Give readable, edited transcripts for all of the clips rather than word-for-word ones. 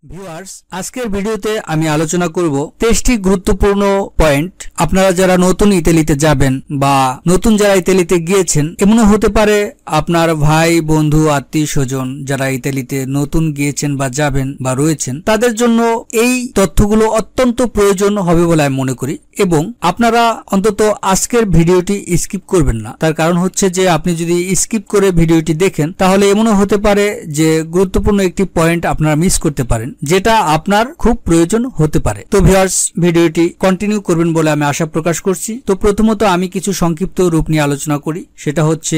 Viewers, আজকের ভিডিওতে আমি আলোচনা করব 23টি গুরুত্বপূর্ণ পয়েন্ট। আপনারা যারা নতুন ইতালিতে যাবেন বা নতুন যারা ইতালিতে গিয়েছেন, এমনও হতে পারে আপনার ভাই বন্ধু আত্মীয় স্বজন যারা ইতালিতে নতুন গিয়েছেন বা যাবেন বা রয়েছেন, তাদের জন্য এই তথ্যগুলো অত্যন্ত প্রয়োজন হবে বলে আমি মনে করি। এবং আপনারা অন্তত আজকের ভিডিওটি স্কিপ করবেন না। তার কারণ হচ্ছে যে আপনি যদি স্কিপ করে ভিডিওটি দেখেন, তাহলে এমনও হতে পারে যে গুরুত্বপূর্ণ একটি পয়েন্ট আপনারা মিস করতে পারেন, যেটা আপনার খুব প্রয়োজন হতে পারে। তো ভিউয়ার্স, ভিডিওটি কন্টিনিউ করবেন বলে আমি আশা প্রকাশ করছি। তো প্রথমত আমি কিছু সংক্ষিপ্ত রূপ নিয়ে আলোচনা করি। সেটা হচ্ছে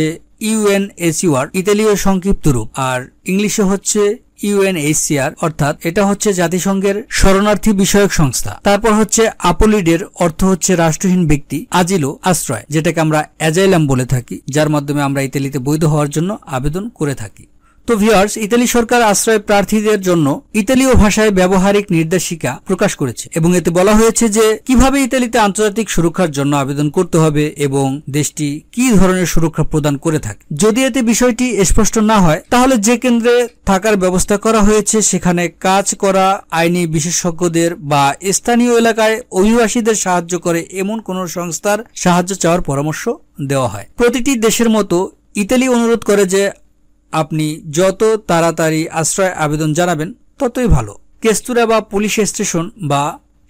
ইউএনএইচসিআর, ইতালীয় সংক্ষিপ্ত রূপ, আর ইংলিশে হচ্ছে ইউএনএইচসিআর, অর্থাৎ এটা হচ্ছে জাতিসংঘের শরণার্থী বিষয়ক সংস্থা। তারপর হচ্ছে আপোলিডের অর্থ হচ্ছে রাষ্ট্রহীন ব্যক্তি, আজিলো আশ্রয়, যেটাকে আমরা অ্যাজাইলাম বলে থাকি, যার মাধ্যমে আমরা ইতালিতে বৈধ হওয়ার জন্য আবেদন করে থাকি। তো ভিউয়ার্স, ইতালি সরকার আশ্রয় প্রার্থীদের জন্য ইতালীয় ভাষায় ব্যবহারিক নির্দেশিকা প্রকাশ করেছে এবং এতে বলা হয়েছে যে কিভাবে ইতালিতে আন্তর্জাতিক সুরক্ষার জন্য আবেদন করতে হবে এবং দেশটি কি ধরনের সুরক্ষা প্রদান করে থাকে। যদি এতে বিষয়টি স্পষ্ট না হয়, তাহলে যে কেন্দ্রে থাকার ব্যবস্থা করা হয়েছে সেখানে কাজ করা আইনি বিশেষজ্ঞদের বা স্থানীয় এলাকায় অভিবাসীদের সাহায্য করে এমন কোন সংস্থার সাহায্য চাওয়ার পরামর্শ দেওয়া হয়। প্রতিটি দেশের মতো ইতালি অনুরোধ করে যে আপনি যত তাড়াতাড়ি আশ্রয় আবেদন জানাবেন ততই ভালো। কেস্তুরা বা পুলিশ স্টেশন বা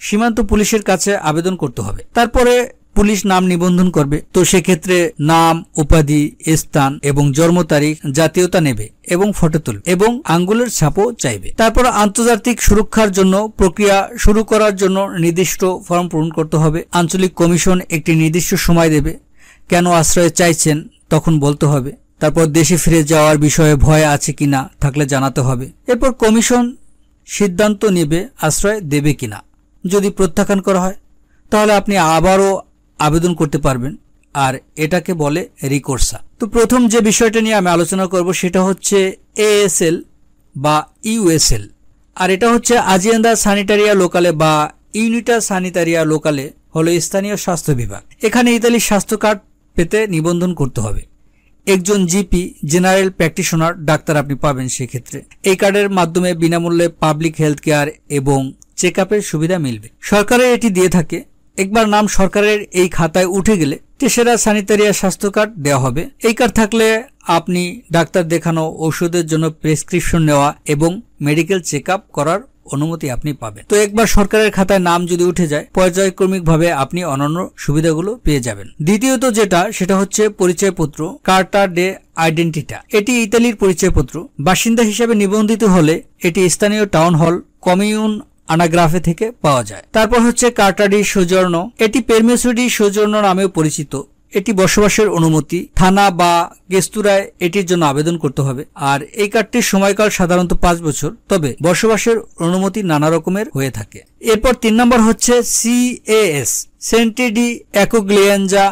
সীমান্ত পুলিশের কাছে আবেদন করতে হবে। তারপরে পুলিশ নাম নিবন্ধন করবে। তো সেক্ষেত্রে নাম, উপাধি, স্থান এবং জন্ম তারিখ, জাতীয়তা নেবে এবং ফটো তুলবে এবং আঙ্গুলের ছাপও চাইবে। তারপর আন্তর্জাতিক সুরক্ষার জন্য প্রক্রিয়া শুরু করার জন্য নির্দিষ্ট ফর্ম পূরণ করতে হবে। আঞ্চলিক কমিশন একটি নির্দিষ্ট সময় দেবে। কেন আশ্রয় চাইছেন তখন বলতে হবে। তারপর দেশে ফিরে যাওয়ার বিষয়ে ভয় আছে কিনা থাকলে জানাতে হবে। এরপর কমিশন সিদ্ধান্ত নেবে আশ্রয় দেবে কিনা। যদি প্রত্যাখ্যান করা হয় তাহলে আপনি আবারও আবেদন করতে পারবেন, আর এটাকে বলে রিকোর্সা। তো প্রথম যে বিষয়টা নিয়ে আমি আলোচনা করব সেটা হচ্ছে এএসএল বা ইউএসএল, আর এটা হচ্ছে আজিয়েন্দা সানিটারিয়া লোকালে বা ইউনিটা সানিটারিয়া লোকালে হলো স্থানীয় স্বাস্থ্য বিভাগ। এখানে ইতালির স্বাস্থ্য কার্ড পেতে নিবন্ধন করতে হবে। একজন জিপি, জেনারেল প্র্যাকটিশনার, ডাক্তার আপনি পাবেন। সেক্ষেত্রে এই কার্ডের মাধ্যমে বিনামূল্যে পাবলিক হেলথ কেয়ার এবং চেক আপের সুবিধা মিলবে। সরকারের এটি দিয়ে থাকে। একবার নাম সরকারের এই খাতায় উঠে গেলে তেসরা সানিটারিয়া স্বাস্থ্য কার্ড দেওয়া হবে। এই কার্ড থাকলে আপনি ডাক্তার দেখানো, ঔষধের জন্য প্রেসক্রিপশন নেওয়া এবং মেডিকেল চেক আপ করার অনুমতি আপনি পাবেন। তো একবার সরকারের খাতায় নাম যদি উঠে যায়, পর্যায়ক্রমিকভাবে আপনি অন্যান্য সুবিধাগুলো পেয়ে যাবেন। দ্বিতীয়ত সেটা হচ্ছে পরিচয়পত্র, কার্টা ডে আইডেন্টিটা। এটি ইতালির পরিচয়পত্র। বাসিন্দা হিসেবে নিবন্ধিত হলে এটি স্থানীয় টাউন হল, কমিউন আনাগ্রাফে থেকে পাওয়া যায়। তারপর হচ্ছে কার্টা ডি সোজর্ন। এটি পেরমিসো ডি সোজর্ন নামেও পরিচিত। এটি বসবাসের অনুমতি। থানা বা কেস্তুরায় এটির জন্য আবেদন করতে হবে। আর এই কার্ডটির সময়কাল সাধারণত 5 বছর, তবে বসবাসের অনুমতি নানা রকমের হয়ে থাকে। এরপর 3 নম্বর হচ্ছে সিএএস, সেন্টি ডি অ্যাকোগ্লিয়াঞ্জা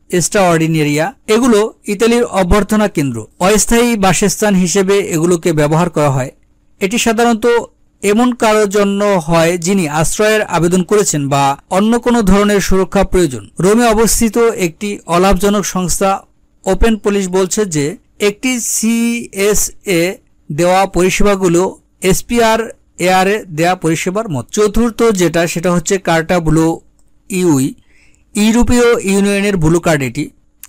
এক্সট্রাঅর্ডিনারিয়া। এগুলো ইতালির অভ্যর্থনা কেন্দ্র। অস্থায়ী বাসস্থান হিসেবে এগুলোকে ব্যবহার করা হয়। এটি সাধারণত এমন কারোর জন্য হয় যিনি আশ্রয়ের আবেদন করেছেন বা অন্য কোনো ধরনের সুরক্ষা প্রয়োজন। রোমে অবস্থিত একটি অলাভজনক সংস্থা ওপেন পুলিশ বলছে যে একটি সিএসএ দেওয়া পরিষেবাগুলো এসপিআর এআরে দেওয়া পরিষেবার মত। চতুর্থ সেটা হচ্ছে কার্টা ব্লু ইউই, ইউরোপীয় ইউনিয়নের ব্লু কার্ড।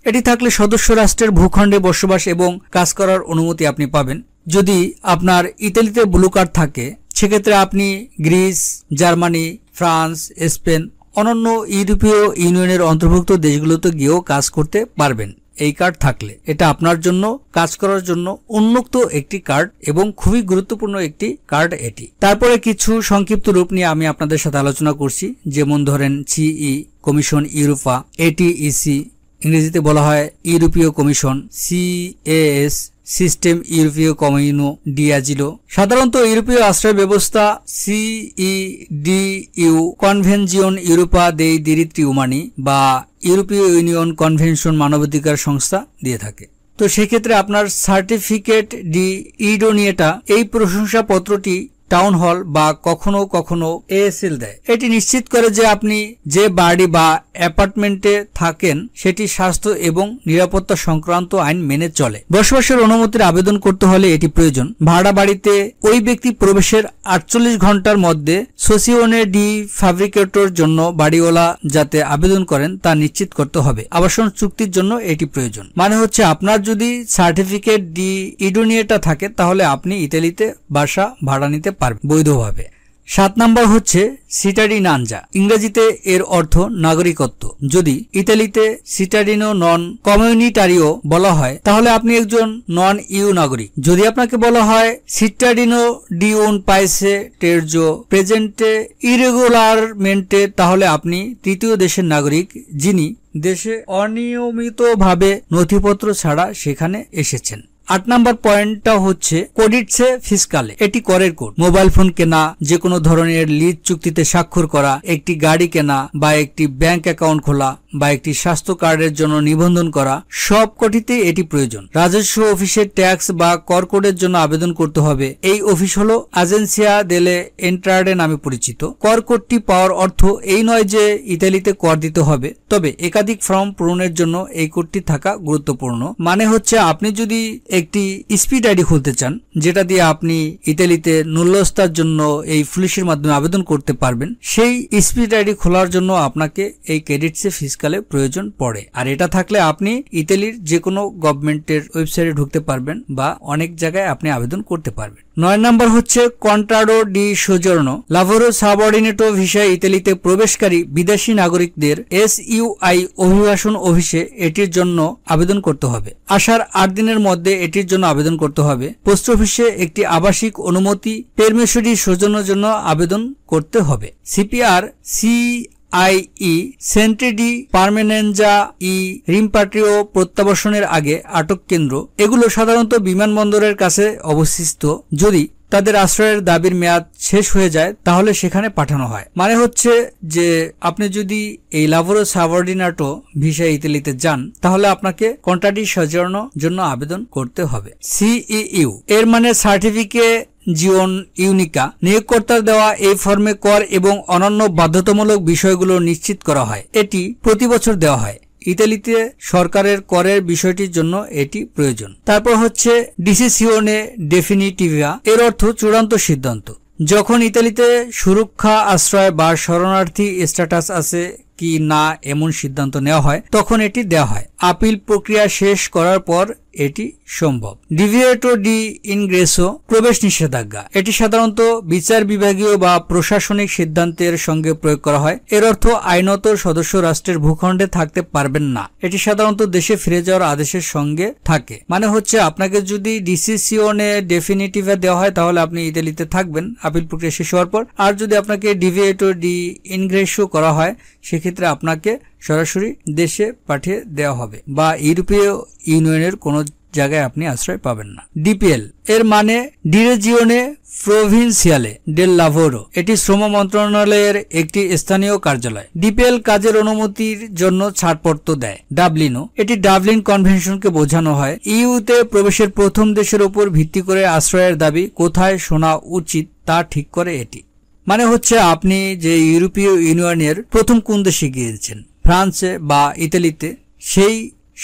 এটি থাকলে সদস্য রাষ্ট্রের ভূখণ্ডে বসবাস এবং কাজ করার অনুমতি আপনি পাবেন। যদি আপনার ইতালিতে ব্লু কার্ড থাকে, সেক্ষেত্রে আপনি গ্রিস, জার্মানি, ফ্রান্স, স্পেন, অন্যান্য ইউরোপীয় ইউনিয়নের অন্তর্ভুক্ত দেশগুলোতে গিয়েও কাজ করতে পারবেন এই কার্ড থাকলে। এটা আপনার জন্য কাজ করার জন্য উন্মুক্ত একটি কার্ড এবং খুবই গুরুত্বপূর্ণ একটি কার্ড এটি। তারপরে কিছু সংক্ষিপ্ত রূপ নিয়ে আমি আপনাদের সাথে আলোচনা করছি। যেমন ধরেন সিই, কমিশন ইউরোপা, এটিইসি, ইংরেজিতে বলা হয় ইউরোপীয় কমিশন, সিএএস, সিস্টেম ইউরোপীয় কমিউনো ডি আজিলো। সাধারণত ইউরোপীয় আশ্রয় ব্যবস্থা সিইডিইউ, কনভেনজিয়ন ইউরোপা দেই দিরিত্রি উমানি বা ইউরোপীয় ইউনিয়ন কনভেনশন মানবাধিকার সংস্থা দিয়ে থাকে। তো সেক্ষেত্রে আপনার সার্টিফিকেট ডি ইডোনিয়েটা, এই প্রশংসাপত্রটি টাউন হল বা কখনো কখনো এএসএল দেয়। এটি নিশ্চিত করে যে আপনি যে বাড়ি বা অ্যাপার্টমেন্টে থাকেন সেটি স্বাস্থ্য এবং নিরাপত্তা সংক্রান্ত আইন মেনে চলে। বসবাসের অনুমতির আবেদন করতে হলে এটি প্রয়োজন। ভাড়া বাড়িতে ওই ব্যক্তি প্রবেশের 48 ঘন্টার মধ্যে সোসিওনে ডি ফ্যাব্রিকেটর জন্য বাড়িওয়ালা যাতে আবেদন করেন তা নিশ্চিত করতে হবে। আবাসন চুক্তির জন্য এটি প্রয়োজন। মানে হচ্ছে আপনার যদি সার্টিফিকেট ডি ইডোনিয়েটা থাকে তাহলে আপনি ইতালিতে বাসা ভাড়া নিতে পারবেন বৈধভাবে। 7 নম্বর হচ্ছে সিটাডিনানজা, ইংরেজিতে এর অর্থ নাগরিকত্ব। যদি ইতালিতে সিটাডিনো নন কমিউনিটারিও বলা হয় তাহলে আপনি একজন নন ইউ নাগরিক। যদি আপনাকে বলা হয় সিটাডিনো ডি উন পাইসে টেরজো প্রেজেন্টে ইরেগুলারমেন্টে তাহলে আপনি তৃতীয় দেশের নাগরিক যিনি দেশে অনিয়মিতভাবে নথিপত্র ছাড়া সেখানে এসেছেন। 8 নম্বর পয়েন্টটা হচ্ছে কোডিটসে ফিসকালে, এটি করের কোড। মোবাইল ফোন কেনা, যে কোনো ধরনের লিজ চুক্তিতে স্বাক্ষর করা, একটি গাড়ি কেনা বা একটি ব্যাংক অ্যাকাউন্ট খোলা বা একটি স্বাস্থ্য কার্ডের জন্য নিবন্ধন করা, সব কটিতে এটি প্রয়োজন। রাজস্ব অফিসে ট্যাক্স বা কর কোডের জন্য আবেদন করতে হবে। এই অফিস হলো এজেন্সিয়া দেলে এন্ট্রাডে নামে পরিচিত। কর কোডটি পাওয়ার অর্থ এই নয় যে ইতালিতে কর দিতে হবে, তবে একাধিক ফর্ম পূরণের জন্য এই কোডটি থাকা গুরুত্বপূর্ণ। মানে হচ্ছে আপনি যদি একটি স্পিড আইডি খুলতে চান যেটা দিয়ে আপনি ইতালিতে নুল্লস্তার জন্য এই পুলিশের মাধ্যমে আবেদন করতে পারবেন, সেই স্পিড আইডি খোলার জন্য আপনাকে এই ক্রেডিটসে ফিসকালে প্রয়োজন পড়ে। আর এটা থাকলে আপনি ইতালির যে কোনো গভর্নমেন্টের ওয়েবসাইটে ঢুকতে পারবেন বা অনেক জায়গায় আপনি আবেদন করতে পারবেন। 9 নম্বর হচ্ছে কন্ট্রাডো ডি সোজর্নো লাভোরো সাবঅর্ডিনেটো ভিসায় ইতালিতে প্রবেশকারী বিদেশি নাগরিকদের SUI অভিবাসন অফিসে এটির জন্য আবেদন করতে হবে। আসার 8 দিনের মধ্যে এটির জন্য আবেদন করতে হবে। পোস্ট অফিসে একটি আবাসিক অনুমতি পেরমিশো ডি সোজর্নোর জন্য আবেদন করতে হবে। CPR CIE সেন্ট্রি ডি পারমানেনজা ই রিম্পাট্রিও প্রত্যাবাসনের আগে আটক কেন্দ্র, এগুলো সাধারণত বিমানবন্দরের কাছে অবস্থিত। যদি তাদের আশ্রয়ের দাবির মেয়াদ শেষ হয়ে যায় তাহলে সেখানে পাঠানো হয়। মানে হচ্ছে যে আপনি যদি এই লাভোরো সাবঅর্ডিনেটো ভিসা ইতালিতে যান তাহলে আপনাকে কন্ট্রাডি সোজর্নো জন্য আবেদন করতে হবে। CEU এর মানে সার্টিফিকেট জিওন ইউনিকা, নিয়োগকর্তার দেওয়া এই ফর্মে কর এবং অন্যান্য বাধ্যতামূলক বিষয়গুলো নিশ্চিত করা হয়। এটি প্রতি বছর দেওয়া হয়। ইতালিতে সরকারের করের বিষয়টির জন্য এটি প্রয়োজন। তারপর হচ্ছে ডিসিসিওনে ডেফিনিটিভা, এর অর্থ চূড়ান্ত সিদ্ধান্ত। যখন ইতালিতে সুরক্ষা আশ্রয় বা শরণার্থী স্ট্যাটাস আছে কি না এমন সিদ্ধান্ত নেওয়া হয় তখন এটি দেওয়া হয়। আপিল প্রক্রিয়া শেষ করার পর এটি সম্ভব। ডিভিয়েটো ডি ইনগ্রেসো প্রবেশ নিষেধাজ্ঞা, এটি সাধারণত বিচার বিভাগীয় বা প্রশাসনিক সিদ্ধান্তের সঙ্গে প্রয়োগ করা হয়। এর অর্থ আইনত সদস্য রাষ্ট্রের ভূখণ্ডে থাকতে পারবেন না। এটি সাধারণত দেশে ফিরে যাওয়ার আদেশের সঙ্গে থাকে। মানে হচ্ছে আপনাকে যদি ডিসিসিওনে ডেফিনিটিভা দেওয়া হয় তাহলে আপনি ইতালিতে থাকবেন আপিল প্রক্রিয়া শেষ হওয়ার পর। আর যদি আপনাকে ডিভিয়েটো ডি ইনগ্রেসো করা হয় সেক্ষেত্রে আপনাকে সরাসরি দেশে পাঠিয়ে দেওয়া হবে বা ইউরোপীয় ইউনিয়নের কোনো জায়গায় আপনি আশ্রয় পাবেন না। ডিপিএল এর মানে ডিরেজিওনে প্রভিন্সিয়ালে ডেল লাভোরো, এটি শ্রম মন্ত্রণালয়ের একটি স্থানীয় কার্যালয়। ডিপিএল কাজের অনুমতির জন্য ছাড়পত্র দেয়। ডাবলিনো, এটি ডাবলিন কনভেনশনকে বোঝানো হয়। ইউতে প্রবেশের প্রথম দেশের উপর ভিত্তি করে আশ্রয়ের দাবি কোথায় শোনা উচিত তা ঠিক করে এটি। মানে হচ্ছে আপনি যে ইউরোপীয় ইউনিয়নের প্রথম কোন দেশে গিয়েছেন, ফ্রান্সে বা ইতালিতে, সেই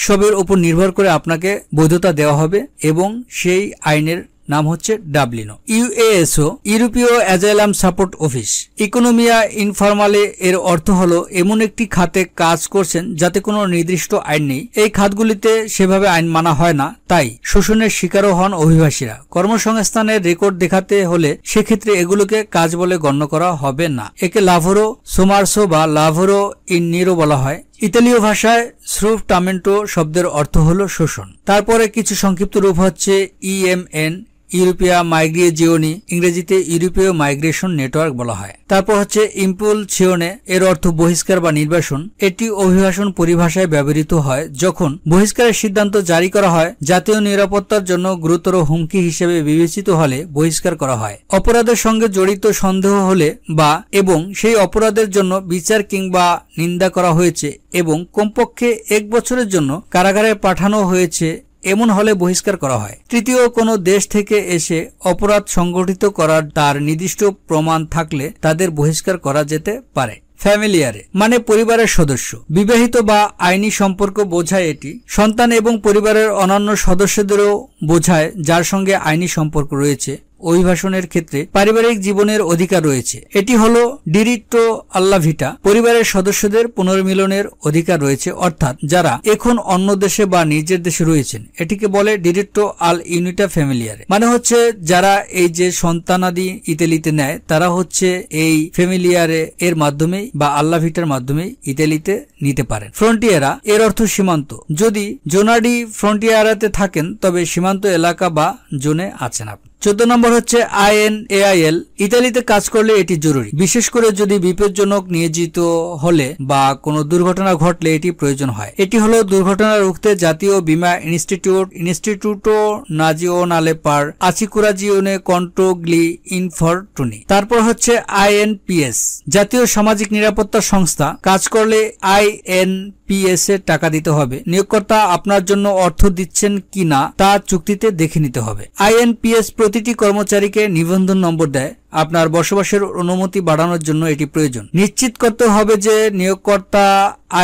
সবের উপর নির্ভর করে আপনাকে বৈধতা দেওয়া হবে এবং সেই আইনের নাম হচ্ছে ডাবলিনো। ইউএসও ইউরোপীয় অ্যাজাইলাম সাপোর্ট অফিস। ইকোনমিয়া ইনফরমালে এর অর্থ হলো এমন একটি খাতে কাজ করছেন যাতে কোনো নির্দিষ্ট আইন নেই। এই খাতগুলিতে সেভাবে আইন মানা হয় না, তাই শোষণের শিকারও হন অভিবাসীরা। কর্মসংস্থানের রেকর্ড দেখাতে হলে সেক্ষেত্রে এগুলোকে কাজ বলে গণ্য করা হবে না। একে লাভোরো সোমারসো বা লাভোরো ইন নিরো বলা হয়। ইতালীয় ভাষায় স্রুফটামেন্টো শব্দের অর্থ হলো শোষণ। তারপরে কিছু সংক্ষিপ্ত রূপ হচ্ছে EMN ইউরোপিয়া মাইগ্রেজিওনি, ইংরেজিতে ইউরোপীয় মাইগ্রেশন নেটওয়ার্ক বলা হয়। তারপর হচ্ছে ইম্পুলসিওনে, এর অর্থ বহিষ্কার বা নির্বাসন। এটি অভিবাসন পরিভাষায় ব্যবহৃত হয় যখন বহিষ্কারের সিদ্ধান্ত জারি করা হয় জাতীয় নিরাপত্তার জন্য গুরুতর হুমকি হিসেবে বিবেচিত হলে বহিষ্কার করা হয়। অপরাধের সঙ্গে জড়িত সন্দেহ হলে বা এবং সেই অপরাধের জন্য বিচার কিংবা নিন্দা করা হয়েছে এবং কমপক্ষে 1 বছরের জন্য কারাগারে পাঠানো হয়েছে এমন হলে বহিষ্কার করা হয়। তৃতীয়, কোনো দেশ থেকে এসে অপরাধ সংগঠিত করার তার নির্দিষ্ট প্রমাণ থাকলে তাদের বহিষ্কার করা যেতে পারে। ফ্যামিলিয়ারে মানে পরিবারের সদস্য, বিবাহিত বা আইনি সম্পর্ক বোঝায় এটি। সন্তান এবং পরিবারের অন্যান্য সদস্যদেরও বোঝায় যার সঙ্গে আইনি সম্পর্ক রয়েছে। অভিবাসনের ক্ষেত্রে পারিবারিক জীবনের অধিকার রয়েছে। এটি হলো ডিরিটো আল্লা ভিটা, পরিবারের সদস্যদের পুনর্মিলনের অধিকার রয়েছে, অর্থাৎ যারা এখন অন্য দেশে বা নিজের দেশে রয়েছেন। এটিকে বলে ডিরিটো আল ইউনিটা ফ্যামিলিয়ারে, মানে হচ্ছে যারা এই যে সন্তানাদি ইতালিতে নেয় তারা হচ্ছে এই ফ্যামিলিয়ারে এর মাধ্যমেই বা আল্লা ভিটার মাধ্যমেই ইতালিতে নিতে পারেন। ফ্রন্টিয়ারা এর অর্থ সীমান্ত। যদি জোনাডি ফ্রন্টিয়ারাতে থাকেন তবে সীমান্ত এলাকা বা জোনে আছেন আপনি। 14 নম্বর হচ্ছে INAIL। ইতালিতে কাজ করলে এটি জরুরি, বিশেষ করে যদি বিপজ্জনক নিয়োজিত হলে বা কোনো দুর্ঘটনা ঘটলে এটি প্রয়োজন হয়। এটি হলো দুর্ঘটনা রুখতে জাতীয় বীমা ইনস্টিটিউটো নাজিওনালে পার আচিকুরাজিওনে কন্ট্রোগ্লি ইনফরটুনি। তারপর হচ্ছে INPS, জাতীয় সামাজিক নিরাপত্তা সংস্থা। কাজ করলে INPS এর টাকা দিতে হবে। নিয়োগকর্তা আপনার জন্য অর্থ দিচ্ছেন কিনা তা চুক্তিতে দেখে নিতে হবে। INPS প্রতিটি কর্মচারীকে নিবন্ধন নম্বর দেয়। আপনার বসবাসের অনুমতি বাড়ানোর জন্য এটি প্রয়োজন। নিশ্চিত করতে হবে যে নিয়োগকর্তা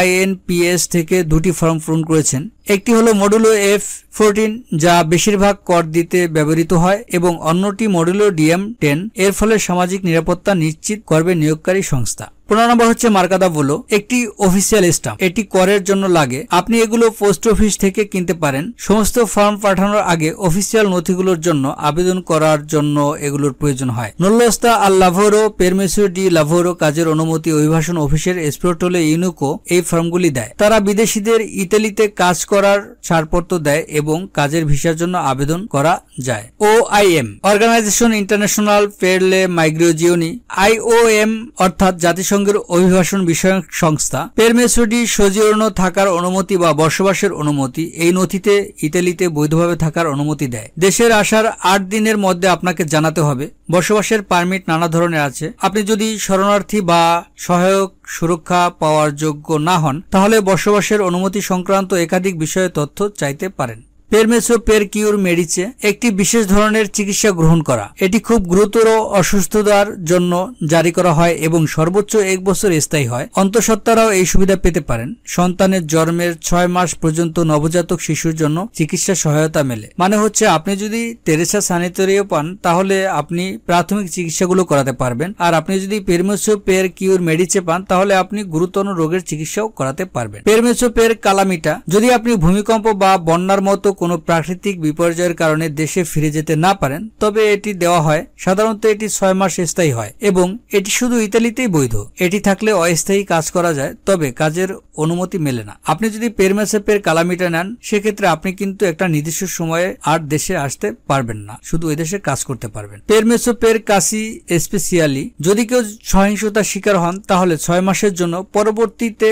INPS থেকে দুটি ফর্ম পূরণ করেছেন। একটি হলো মডুলো F14 যা বেশিরভাগ কর দিতে ব্যবহৃত হয় এবং অন্যটি মডুলো DM10। এর ফলে সামাজিক নিরাপত্তা নিশ্চিত করবে নিয়োগকারী সংস্থা। 15 নম্বর হচ্ছে মার্কাদা বলো, একটি অফিসিয়াল স্টাম্প। এটি করের জন্য লাগে। আপনি এগুলো পোস্ট অফিস থেকে কিনতে পারেন। সমস্ত ফর্ম পাঠানোর আগে অফিসিয়াল নথিগুলোর জন্য আবেদন করার জন্য এগুলোর প্রয়োজন হয়। নল্লস্তা আল লাভোরো পেরমেসো ডি লাভোরো, কাজের অনুমতি অভিবাসন অফিসের এসপ্রোটোলে ইউনুকো এই ফর্মগুলি দেয়। তারা বিদেশিদের ইতালিতে কাজ করার ছাড়পত্র দেয় এবং কাজের ভিসার জন্য আবেদন করা যায়। OIM অর্গানাইজেশন ইন্টারন্যাশনাল পের লে মাইগ্রেজিওনি। IOM অর্থাৎ জাতিসংঘের অভিবাসন বিষয়ক সংস্থা। পেরমেসো ডি সোজিওর্নো থাকার অনুমতি বা বসবাসের অনুমতি। এই নথিতে ইতালিতে বৈধভাবে থাকার অনুমতি দেয়। দেশের আসার 8 দিনের মধ্যে আপনাকে জানাতে হবে। বসবাসের পারমিট নানা ধরনের আছে। আপনি যদি শরণার্থী বা সহায়ক সুরক্ষা পাওয়ার যোগ্য না হন তাহলে বসবাসের অনুমতি সংক্রান্ত একাধিক বিষয়ে তথ্য চাইতে পারেন। পেরমেসো পের কিউর মেডিচে, একটি বিশেষ ধরনের চিকিৎসা গ্রহণ করা। এটি খুব গুরুতর অসুস্থতার জন্য জারি করা হয় এবং সর্বোচ্চ 1 বছর স্থায়ী হয়। অন্তঃসত্ত্বারাও এই সুবিধা পেতে পারেন। সন্তানের জন্মের 6 মাস পর্যন্ত নবজাতক শিশুর জন্য চিকিৎসা সহায়তা মেলে। মানে হচ্ছে আপনি যদি তেরেসা স্যানিটারিও পান তাহলে আপনি প্রাথমিক চিকিৎসাগুলো করাতে পারবেন, আর আপনি যদি পেরমেসো পের কিউর মেডিচে পান তাহলে আপনি গুরুতর রোগের চিকিৎসাও করাতে পারবেন। পেরমেসো পের কালামিটা, যদি আপনি ভূমিকম্প বা বন্যার মতো কোনো প্রাকৃতিক বিপর্যয়ের কারণে দেশে ফিরে যেতে না পারেন তবে এটি দেওয়া হয়। সাধারণত এটি 6 মাস স্থায়ী হয় এবং এটি শুধু ইতালিতেই বৈধ। এটি থাকলে অস্থায়ী কাজ করা যায়, তবে কাজের অনুমতি মেলে না। আপনি যদি পেরমেসো পের কালামিটা নেন সেক্ষেত্রে আপনি কিন্তু একটা নির্দিষ্ট সময়ে আর দেশে আসতে পারবেন না, শুধু ওই দেশে কাজ করতে পারবেন। পেরমেসো পের কাসি স্পেশালি, যদি কেউ সহিংসতার শিকার হন তাহলে 6 মাসের জন্য পরবর্তীতে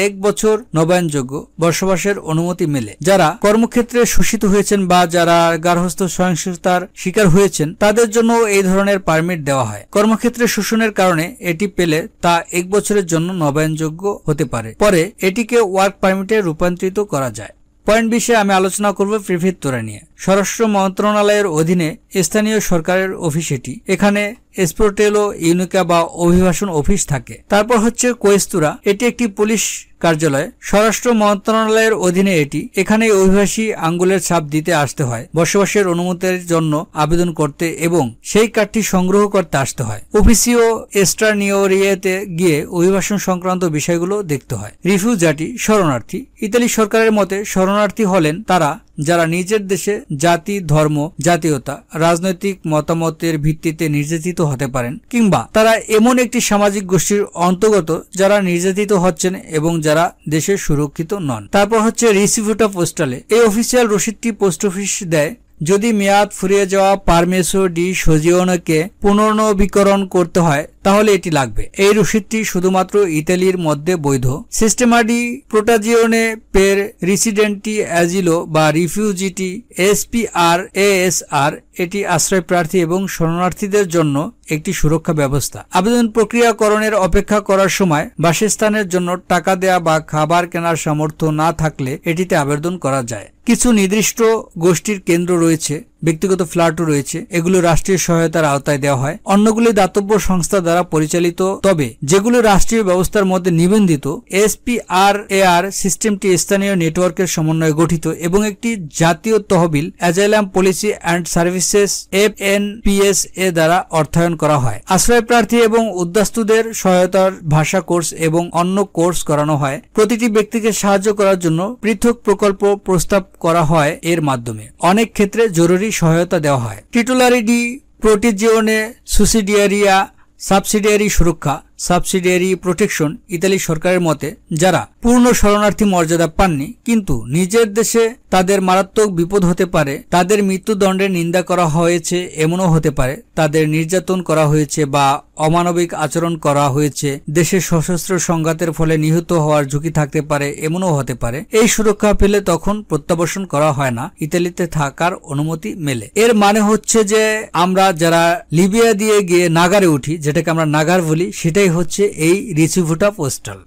1 বছর নবায়নযোগ্য বসবাসের অনুমতি মেলে। যারা কর্মক্ষেত্রে শোষিত হয়েছেন বা যারা গার্হস্থ্য সহিংসতার শিকার হয়েছেন তাদের জন্য এই ধরনের পারমিট দেওয়া হয়। কর্মক্ষেত্রে শোষণের কারণে এটি পেলে তা 1 বছরের জন্য নবায়নযোগ্য হতে পারে। পরে এটিকে ওয়ার্ক পারমিটে রূপান্তরিত করা যায়। পয়েন্ট 20 আমি আলোচনা করব প্রিফেক্তুরা নিয়ে। স্বরাষ্ট্র মন্ত্রণালয়ের অধীনে স্থানীয় সরকারের অফিস এটি। এখানে এসপ্রোটেলো ইউনিকা বা অভিবাসন অফিস থাকে। তারপর হচ্ছে কোয়েস্তুরা, এটি একটি পুলিশ কার্যালয়। স্বরাষ্ট্র মন্ত্রণালয়ের অধীনে এটি। এখানে অভিবাসী আঙ্গুলের ছাপ দিতে আসতে হয়, বসবাসের অনুমতির জন্য আবেদন করতে এবং সেই কার্ডটি সংগ্রহ করতে আসতে হয়। অফিসিও এস্ট্রানিওরিয়াতে গিয়ে অভিবাসন সংক্রান্ত বিষয়গুলো দেখতে হয়। রিফিউজাটি শরণার্থী। ইতালি সরকারের মতে শরণার্থী হলেন তারা যারা নিজের দেশে জাতি, ধর্ম, জাতীয়তা, রাজনৈতিক মতামতের ভিত্তিতে নির্যাতিত হতে পারেন, কিংবা তারা এমন একটি সামাজিক গোষ্ঠীর অন্তর্গত যারা নির্যাতিত হচ্ছেন এবং যারা দেশে সুরক্ষিত নন। তারপর হচ্ছে রিসিভিউটা পোস্টালে। এই অফিসিয়াল রসিদটি পোস্ট অফিস দেয়। যদি মেয়াদ ফুরিয়ে যাওয়া পারমেসো ডি সোজিওনোকে পুনর্নবীকরণ করতে হয় তাহলে এটি লাগবে। এই রসিদটি শুধুমাত্র ইতালির মধ্যে বৈধ। সিস্টেমা ডি প্রোটাজিওনে পের রেসিডেন্টি অ্যাজিলো বা রিফিউজিটি SPR/ASR এটি আশ্রয় প্রার্থী এবং শরণার্থীদের জন্য একটি সুরক্ষা ব্যবস্থা। আবেদন প্রক্রিয়াকরণের অপেক্ষা করার সময় বাসস্থানের জন্য টাকা দেয়া বা খাবার কেনার সামর্থ্য না থাকলে এটিতে আবেদন করা যায়। কিছু নির্দিষ্ট গোষ্ঠীর কেন্দ্র রয়েছে, ব্যক্তিগত ফ্ল্যাটও রয়েছে, এগুলো রাষ্ট্রীয় সহায়তার আওতায় দেওয়া হয়। অন্যগুলি দাতব্য সংস্থা দ্বারা পরিচালিত, তবে যেগুলো রাষ্ট্রীয় ব্যবস্থার মধ্যে নিবন্ধিত। SPRAR সিস্টেমটি স্থানীয় নেটওয়ার্কের সমন্বয়ে গঠিত এবং একটি জাতীয় তহবিল asylum policy and services FNPSA দ্বারা অর্থায়ন করা হয়। আশ্রয় প্রার্থী এবং উদ্বাস্তুদের সহায়তার ভাষা কোর্স এবং অন্য কোর্স করানো হয়। প্রতিটি ব্যক্তিকে সাহায্য করার জন্য পৃথক প্রকল্প প্রস্তাব করা হয় এর মাধ্যমে। অনেক ক্ষেত্রে জরুরি সহায়তা দেওয়া হয়। টিটুলারি ডি প্রোটেজিওনে সুসিডিয়ারিয়া সাবসিডিয়ারি সুরক্ষা সাবসিডিয়ারি প্রোটেকশন ইতালি সরকারের মতে যারা পূর্ণ শরণার্থী মর্যাদা পাননি কিন্তু নিজের দেশে তাদের মারাত্মক বিপদ হতে পারে, তাদের মৃত্যুদণ্ডের নিন্দা করা হয়েছে এমনও হতে পারে, তাদের নির্যাতন করা হয়েছে বা অমানবিক আচরণ করা হয়েছে, দেশের সশস্ত্র সংঘাতের ফলে নিহত হওয়ার ঝুঁকি থাকতে পারে এমনও হতে পারে। এই সুরক্ষা পেলে তখন প্রত্যাবাসন করা হয় না, ইতালিতে থাকার অনুমতি মেলে। এর মানে হচ্ছে যে আমরা যারা লিবিয়া দিয়ে গিয়ে নাগারে উঠি, যেটাকে আমরা নাগার বলি, সেটাই হচ্ছে এই রিসিভুটা পোস্টাল।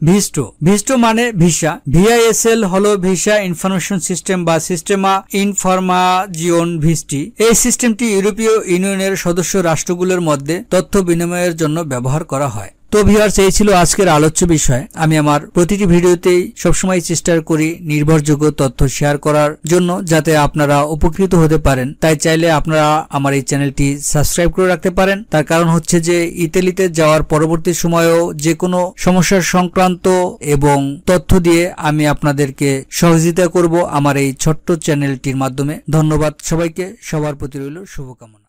ভিস্টো মানে ভিসা। VISL হলো ভিসা ইনফরমেশন সিস্টেম বা সিস্টেমা ইনফরমাজিওন ভিস্টি। এই সিস্টেমটি ইউরোপীয় ইউনিয়নের সদস্য রাষ্ট্রগুলোর মধ্যে তথ্য বিনিময়ের জন্য ব্যবহার করা হয়। তো ভিউয়ার্স, এই ছিল আজকের আলোচ্য বিষয়। আমি আমার প্রতিটি ভিডিওতেই সবসময় চেষ্টা করি নির্ভরযোগ্য তথ্য শেয়ার করার জন্য, যাতে আপনারা উপকৃত হতে পারেন। তাই চাইলে আপনারা আমার এই চ্যানেলটি সাবস্ক্রাইব করে রাখতে পারেন। তার কারণ হচ্ছে যে ইতালিতে যাওয়ার পরবর্তী সময়েও যে কোনো সমস্যার সংক্রান্ত এবং তথ্য দিয়ে আমি আপনাদেরকে সহযোগিতা করব আমার এই ছোট্ট চ্যানেলটির মাধ্যমে। ধন্যবাদ সবাইকে, সবার প্রতি রইল শুভকামনা।